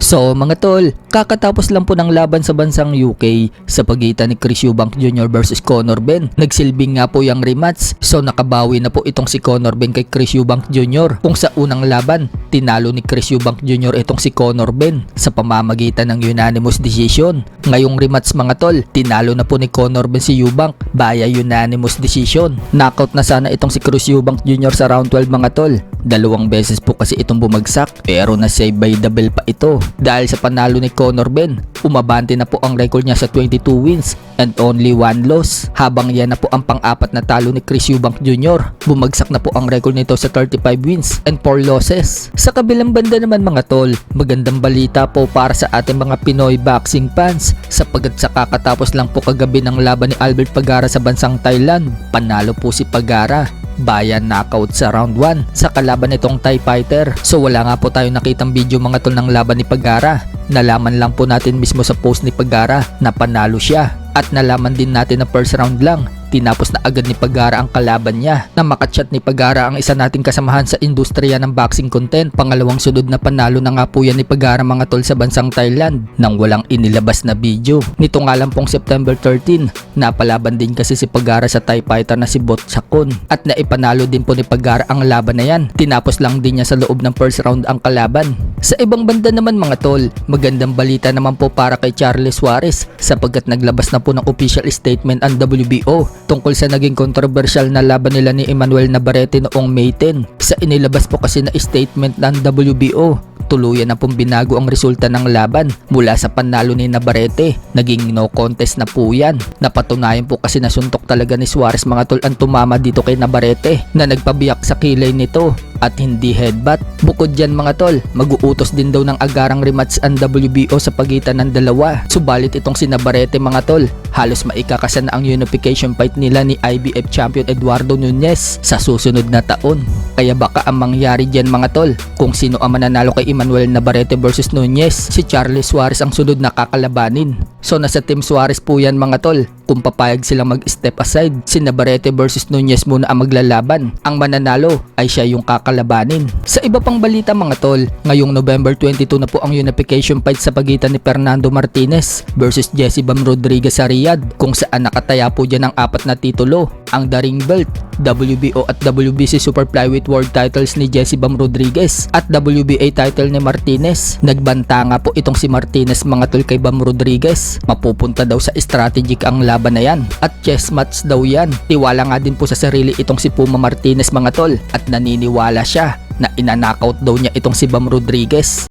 So mga tol, kakatapos lang po ng laban sa bansang UK sa pagitan ni Chris Eubank Jr. versus Conor Benn. Nagsilbing nga po yung rematch, so nakabawi na po itong si Conor Benn kay Chris Eubank Jr. Kung sa unang laban, tinalo ni Chris Eubank Jr. itong si Conor Benn sa pamamagitan ng unanimous decision. Ngayong rematch mga tol, tinalo na po ni Conor Benn si Eubank via unanimous decision. Knockout na sana itong si Chris Eubank Jr. sa round 12 mga tol. Dalawang beses po kasi itong bumagsak pero na-save by the bell pa ito. Dahil sa panalo ni Conor Benn, umabante na po ang record niya sa 22 wins and only 1 loss. Habang yan na po ang pang-apat na talo ni Chris Eubank Jr. Bumagsak na po ang record nito sa 35 wins and 4 losses. Sa kabilang banda naman mga tol, magandang balita po para sa ating mga Pinoy boxing fans sapagkat sa kakatapos lang po kagabi ng laban ni Albert Pagara sa bansang Thailand, panalo po si Pagara via knockout sa round 1 sa kalaban nitong Thai fighter. So wala nga po tayong nakitang video mga tol ng laban ni Pagara. Nalaman lang po natin mismo sa post ni Pagara na panalo siya. At nalaman din natin na first round lang, tinapos na agad ni Pagara ang kalaban niya. Na makachat ni Pagara ang isa nating kasamahan sa industriya ng boxing content. Pangalawang sunod na panalo na nga po yan ni Pagara mga tol sa bansang Thailand nang walang inilabas na video. Nito nga lang pong September 13, napalaban din kasi si Pagara sa Thai fighter na si Botchakon. At naipanalo din po ni Pagara ang laban na yan. Tinapos lang din niya sa loob ng first round ang kalaban. Sa ibang banda naman mga tol, magandang balita naman po para kay Charles Suarez sapagkat naglabas na po ng official statement ang WBO tungkol sa naging controversial na laban nila ni Emmanuel Navarrete noong May 10. Sa inilabas po kasi na statement ng WBO, tuluyan na pong binago ang resulta ng laban mula sa panalo ni Navarrete. Naging no contest na po yan. Napatunayan po kasi nasuntok talaga ni Suarez mga tol ang tumama dito kay Navarrete na nagpabiyak sa kilay nito at hindi headbutt. Bukod dyan mga tol, mag-uutos din daw ng agarang rematch ang WBO sa pagitan ng dalawa. Subalit itong si Navarrete mga tol, halos maikakasa na ang unification fight nila ni IBF champion Eduardo Nunez sa susunod na taon. Kaya baka ang mangyari dyan mga tol, kung sino ang mananalo kay Emmanuel Navarrete versus Nunez, si Charles Suarez ang sunod na kakalabanin. So nasa Team Suarez po yan mga tol, kung papayag silang mag-step aside, si Navarrete versus Nunez muna ang maglalaban. Ang mananalo ay siya yung kakalabanin. Sa iba pang balita mga tol, ngayong November 22 na po ang unification fight sa pagitan ni Fernando Martinez versus Jesse Bam Rodriguez sa Riyadh, kung saan nakataya po dyan ang 4 na titulo, ang The Ring Belt, WBO at WBC Super Flyweight World titles ni Jesse Bam Rodriguez at WBA title ni Martinez. Nagbanta nga po itong si Martinez mga tol kay Bam Rodriguez. Mapupunta daw sa strategic ang laban na yan at chess match daw yan. Tiwala nga din po sa sarili itong si Puma Martinez mga tol at naniniwala siya na inanakaut daw niya itong si Bam Rodriguez.